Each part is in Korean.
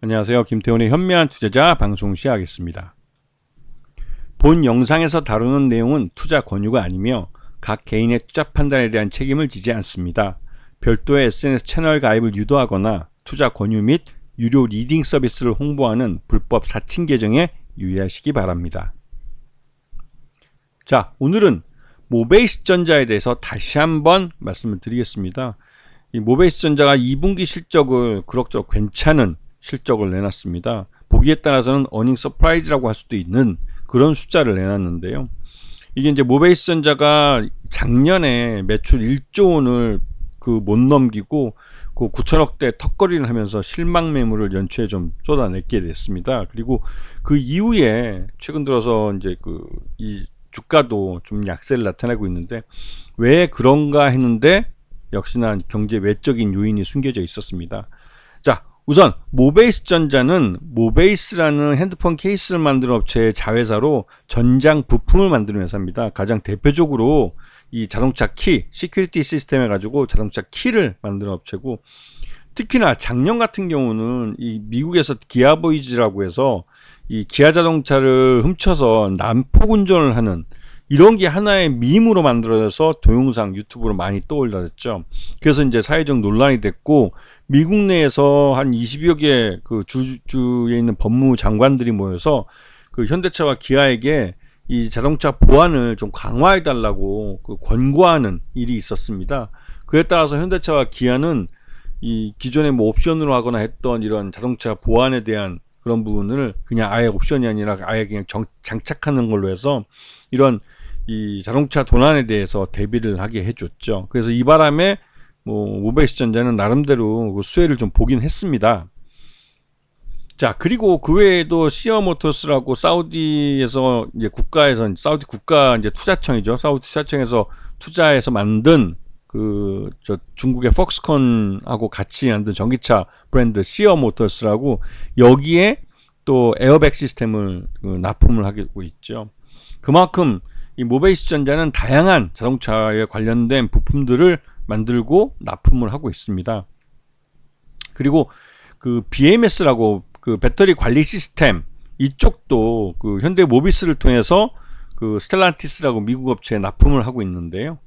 안녕하세요. 김태훈의 현명한 투자자 방송 시작하겠습니다. 본 영상에서 다루는 내용은 투자 권유가 아니며 각 개인의 투자 판단에 대한 책임을 지지 않습니다. 별도의 SNS 채널 가입을 유도하거나 투자 권유 및 유료 리딩 서비스를 홍보하는 불법 사칭 계정에 유의하시기 바랍니다. 자, 오늘은 모베이스전자에 대해서 다시 한번 말씀을 드리겠습니다. 이 모베이스전자가 2분기 실적을 그럭저럭 괜찮은 실적을 내놨습니다. 보기에 따라서는 어닝 서프라이즈라고 할 수도 있는 그런 숫자를 내놨는데요. 이게 이제 모베이스전자가 작년에 매출 1조 원을 못 넘기고 그 9천억대 턱걸이를 하면서 실망 매물을 연초에 좀 쏟아냈게 됐습니다. 그리고 그 이후에 최근 들어서 이제 이 주가도 좀 약세를 나타내고 있는데 왜 그런가 했는데 역시나 경제 외적인 요인이 숨겨져 있었습니다. 자, 우선 모베이스전자는 모베이스라는 핸드폰 케이스를 만드는 업체의 자회사로 전장 부품을 만드는 회사입니다. 가장 대표적으로 이 자동차 키, 시큐리티 시스템 해가지고 자동차 키를 만드는 업체고, 특히나 작년 같은 경우는 이 미국에서 기아보이즈라고 해서 이 기아 자동차를 훔쳐서 난폭 운전을 하는 이런 게 하나의 밈으로 만들어져서 동영상 유튜브로 많이 떠올랐죠. 그래서 이제 사회적 논란이 됐고, 미국 내에서 한 20여 개 그 주에 있는 법무 장관들이 모여서 그 현대차와 기아에게 이 자동차 보안을 좀 강화해 달라고 권고하는 일이 있었습니다. 그에 따라서 현대차와 기아는 이 기존에 뭐 옵션으로 하거나 했던 이런 자동차 보안에 대한 그런 부분을 그냥 아예 옵션이 아니라 아예 그냥 장착하는 걸로 해서 이런 이 자동차 도난에 대해서 대비를 하게 해줬죠. 그래서 이 바람에 모베이스전자는 나름대로 수혜를 좀 보긴 했습니다. 자, 그리고 그 외에도 시어모터스라고 사우디에서 이제 사우디 국가 이제 투자청이죠. 사우디 투자청에서 투자해서 만든 중국의 폭스콘하고 같이 만든 전기차 브랜드 시어모터스라고, 여기에 또 에어백 시스템을 납품을 하고 있죠. 그만큼 이 모베이스전자는 다양한 자동차에 관련된 부품들을 만들고 납품을 하고 있습니다. 그리고 BMS라고 배터리 관리 시스템, 이쪽도 현대 모비스를 통해서 스텔란티스라고 미국 업체에 납품을 하고 있는데요.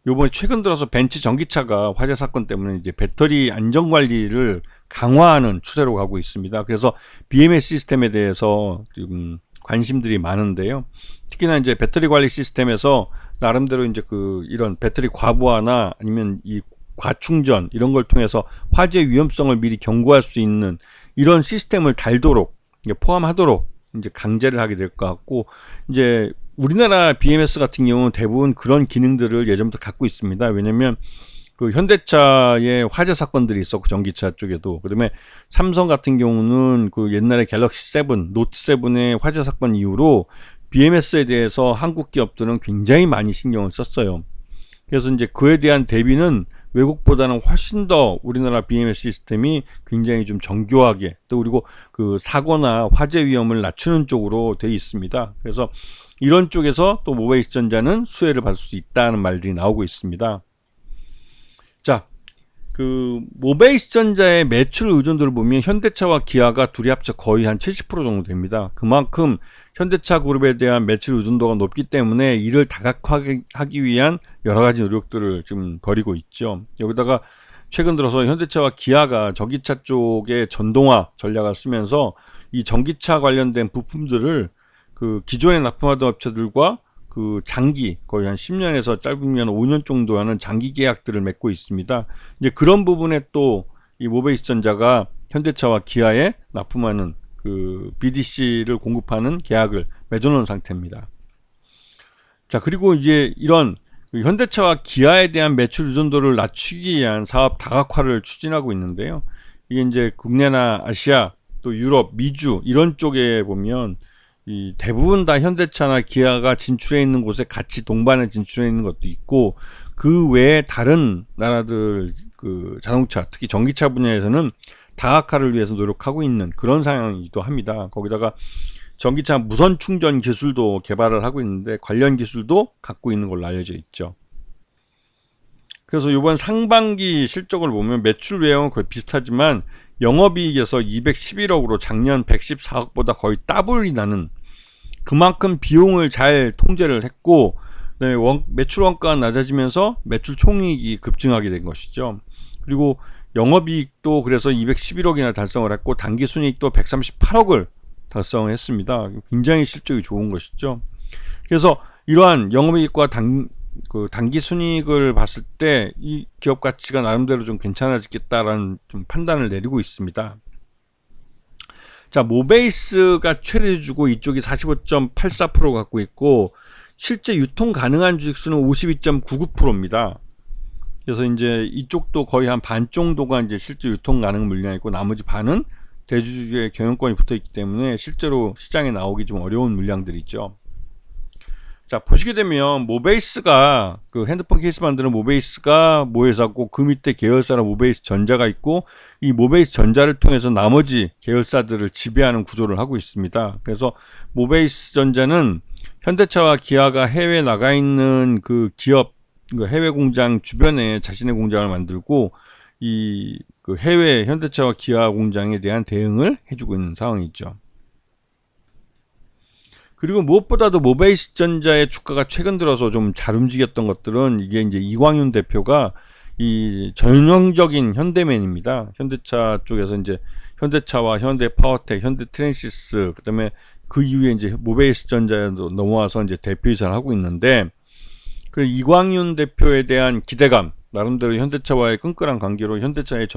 요번에 최근 들어서 벤츠 전기차가 화재 사건 때문에 이제 배터리 안전 관리를 강화하는 추세로 가고 있습니다. 그래서 BMS 시스템에 대해서 지금 관심들이 많은데요. 특히나 이제 배터리 관리 시스템에서 나름대로 이제 이런 배터리 과부하나 아니면 이 과충전 이런 걸 통해서 화재 위험성을 미리 경고할 수 있는 이런 시스템을 달도록 포함하도록 이제 강제를 하게 될 것 같고, 이제 우리나라 BMS 같은 경우는 대부분 그런 기능들을 예전부터 갖고 있습니다. 왜냐면 현대차의 화재 사건들이 있었고, 전기차 쪽에도. 그다음에 삼성 같은 경우는 옛날에 갤럭시 7, 노트 7의 화재 사건 이후로 BMS에 대해서 한국 기업들은 굉장히 많이 신경을 썼어요. 그래서 이제 그에 대한 대비는 외국보다는 훨씬 더 우리나라 BMS 시스템이 굉장히 좀 정교하게, 또 그리고 사고나 화재 위험을 낮추는 쪽으로 되어 있습니다. 그래서 이런 쪽에서 또 모베이스전자는 수혜를 받을 수 있다는 말들이 나오고 있습니다. 자, 모베이스전자의 매출 의존도를 보면 현대차와 기아가 둘이 합쳐 거의 한 70% 정도 됩니다. 그만큼 현대차 그룹에 대한 매출 의존도가 높기 때문에 이를 다각화하기 위한 여러 가지 노력들을 지금 벌이고 있죠. 여기다가 최근 들어서 현대차와 기아가 전기차 쪽에 전동화 전략을 쓰면서 이 전기차 관련된 부품들을 기존에 납품하던 업체들과 장기, 거의 한 10년에서 짧으면 5년 정도 하는 장기 계약들을 맺고 있습니다. 이제 그런 부분에 또 이 모베이스전자가 현대차와 기아에 납품하는 BDC를 공급하는 계약을 맺어놓은 상태입니다. 자, 그리고 이제 이런 현대차와 기아에 대한 매출 의존도를 낮추기 위한 사업 다각화를 추진하고 있는데요. 이게 이제 국내나 아시아, 또 유럽, 미주 이런 쪽에 보면 이 대부분 다 현대차나 기아가 진출해 있는 곳에 같이 동반해 진출해 있는 것도 있고, 그 외에 다른 나라들 자동차, 특히 전기차 분야에서는 다각화를 위해서 노력하고 있는 그런 상황이기도 합니다. 거기다가 전기차 무선 충전 기술도 개발을 하고 있는데 관련 기술도 갖고 있는 걸로 알려져 있죠. 그래서 이번 상반기 실적을 보면 매출 외형은 거의 비슷하지만 영업이익에서 211억으로 작년 114억보다 거의 더블이 나는, 그만큼 비용을 잘 통제를 했고, 그다음에 매출 원가가 낮아지면서 매출 총이익이 급증하게 된 것이죠. 그리고 영업이익도 그래서 211억이나 달성을 했고, 당기순이익도 138억을 달성을 했습니다. 굉장히 실적이 좋은 것이죠. 그래서 이러한 영업이익과 단기순이익을 봤을 때 이 기업 가치가 나름대로 좀 괜찮아지겠다라는 좀 판단을 내리고 있습니다. 자, 모베이스가 최대주고 이쪽이 45.84% 갖고 있고, 실제 유통 가능한 주식수는 52.99%입니다. 그래서 이제 이쪽도 거의 한 반 정도가 이제 실제 유통 가능 물량이고, 나머지 반은 대주주의 경영권이 붙어 있기 때문에 실제로 시장에 나오기 좀 어려운 물량들이죠. 자, 보시게 되면 모베이스가, 그 핸드폰 케이스 만드는 모베이스가 모회사고, 그 밑에 계열사는 모베이스 전자가 있고, 이 모베이스 전자를 통해서 나머지 계열사들을 지배하는 구조를 하고 있습니다. 그래서 모베이스 전자는 현대차와 기아가 해외에 나가 있는 그 기업, 그 해외 공장 주변에 자신의 공장을 만들고, 그 해외 현대차와 기아 공장에 대한 대응을 해주고 있는 상황이죠. 그리고 무엇보다도 모베이스 전자의 주가가 최근 들어서 좀 잘 움직였던 것들은, 이게 이제 이광윤 대표가 이 전형적인 현대맨입니다. 현대차 쪽에서 이제 현대차와 현대파워텍, 현대트랜시스, 그다음에 그 이후에 이제 모베이스 전자에도 넘어와서 이제 대표이사를 하고 있는데, 그 이광윤 대표에 대한 기대감, 나름대로 현대차와의 끈끈한 관계로 현대차의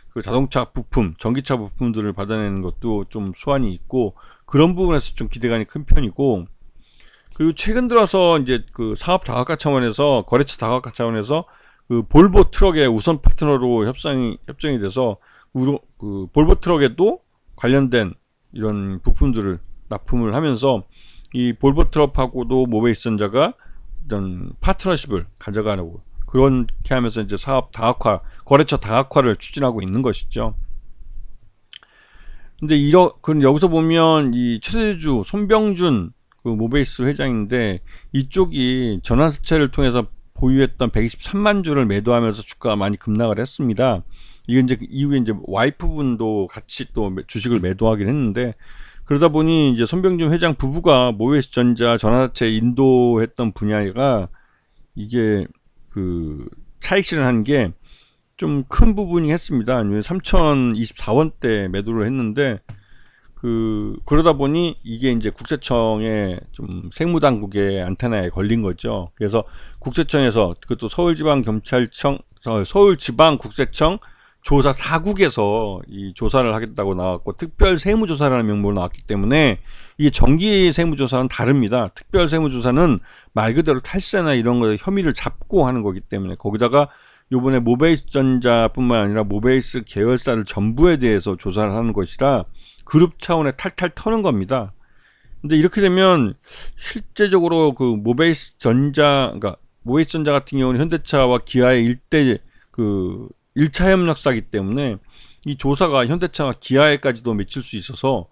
그 자동차 부품, 전기차 부품들을 받아내는 것도 좀 수완이 있고, 그런 부분에서 좀 기대감이 큰 편이고, 그리고 최근 들어서 이제 그 사업 다각화 차원에서, 거래처 다각화 차원에서 그 볼보 트럭의 우선 파트너로 협정이 돼서, 그 볼보 트럭에도 관련된 이런 부품들을 납품을 하면서, 이 볼보 트럭하고도 모베이스 전자가 어떤 파트너십을 가져가려고, 그렇게 하면서 이제 사업 다각화, 거래처 다각화를 추진하고 있는 것이죠. 근데 여기서 보면 이 최대주 손병준 그 모베이스 회장인데, 이쪽이 전환사채를 통해서 보유했던 123만 주를 매도하면서 주가가 많이 급락을 했습니다. 이게 이제 이후에 이제 와이프분도 같이 또 주식을 매도하긴 했는데, 그러다 보니 이제 손병준 회장 부부가 모베이스 전자 전환사채 인도했던 분야가, 이게 그 차익 실현한 게 좀 큰 부분이 했습니다. 3,024원대 매도를 했는데, 그러다 보니 이게 이제 국세청의 좀 세무당국의 안테나에 걸린 거죠. 그래서 국세청에서, 그것도 서울지방국세청 조사 4국에서 이 조사를 하겠다고 나왔고, 특별 세무조사라는 명목으로 나왔기 때문에, 이게 정기 세무조사는 다릅니다. 특별 세무조사는 말 그대로 탈세나 이런 거에 혐의를 잡고 하는 거기 때문에, 거기다가 요번에 모베이스 전자뿐만 아니라 모베이스 계열사를 전부에 대해서 조사를 하는 것이라 그룹 차원에 탈탈 터는 겁니다. 근데 이렇게 되면 실제적으로 그 모베이스 전자 같은 경우는 현대차와 기아의 일대 그 1차 협력사이기 때문에, 이 조사가 현대차와 기아에까지도 미칠 수 있어서,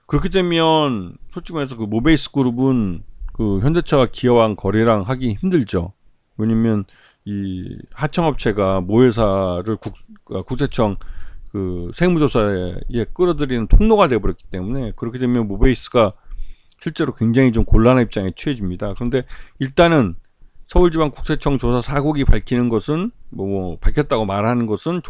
그렇게 되면 솔직히 말해서 그 모베이스 그룹은 그 현대차와 기아와 거래랑 하기 힘들죠. 왜냐면 이 하청업체가 모회사를 국세청 그 세무조사에 끌어들이는 통로가 되어버렸기 때문에, 그렇게 되면 모베이스가 실제로 굉장히 좀 곤란한 입장에 처해집니다. 그런데 일단은 서울지방국세청 조사 4국이 밝히는 것은 밝혔다고 말하는 것은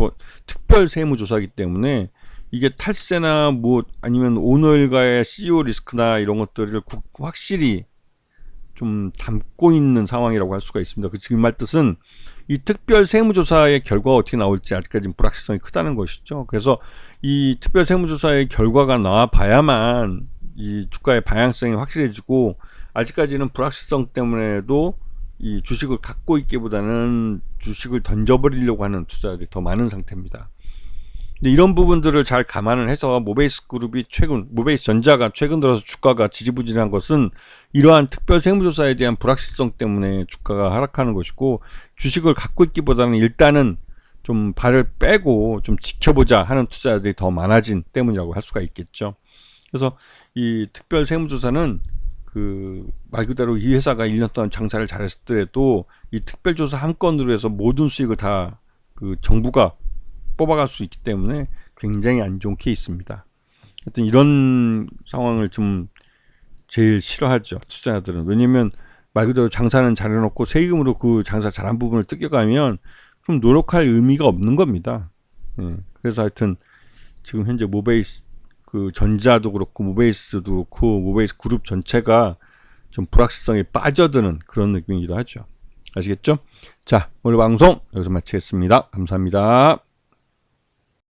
특별 세무조사이기 때문에, 이게 탈세나 아니면 오너일가의 CEO 리스크나 이런 것들을 확실히 좀 담고 있는 상황이라고 할 수가 있습니다. 그 지금 말 뜻은, 이 특별 세무조사의 결과가 어떻게 나올지 아직까지는 불확실성이 크다는 것이죠. 그래서 이 특별 세무조사의 결과가 나와 봐야만 이 주가의 방향성이 확실해지고, 아직까지는 불확실성 때문에도 이 주식을 갖고 있기보다는 주식을 던져버리려고 하는 투자들이 더 많은 상태입니다. 근데 이런 부분들을 잘 감안을 해서 모베이스 전자가 최근 들어서 주가가 지지부진한 것은, 이러한 특별 세무조사에 대한 불확실성 때문에 주가가 하락하는 것이고, 주식을 갖고 있기보다는 일단은 좀 발을 빼고 좀 지켜보자 하는 투자들이 더 많아진 때문이라고 할 수가 있겠죠. 그래서 이 특별 세무조사는 말 그대로 이 회사가 1년 동안 장사를 잘했더라도, 이 특별조사 한 건으로 해서 모든 수익을 다 그 정부가 뽑아갈 수 있기 때문에 굉장히 안 좋은 케이스입니다. 하여튼 이런 상황을 좀 제일 싫어하죠, 투자자들은. 왜냐면 말 그대로 장사는 잘해놓고 세금으로 그 장사 잘한 부분을 뜯겨가면 그럼 노력할 의미가 없는 겁니다. 그래서 하여튼 지금 현재 모베이스 그 전자도 그렇고 모베이스도 그렇고 모베이스 그룹 전체가 좀 불확실성에 빠져드는 그런 느낌이기도 하죠. 아시겠죠? 자, 오늘 방송 여기서 마치겠습니다. 감사합니다.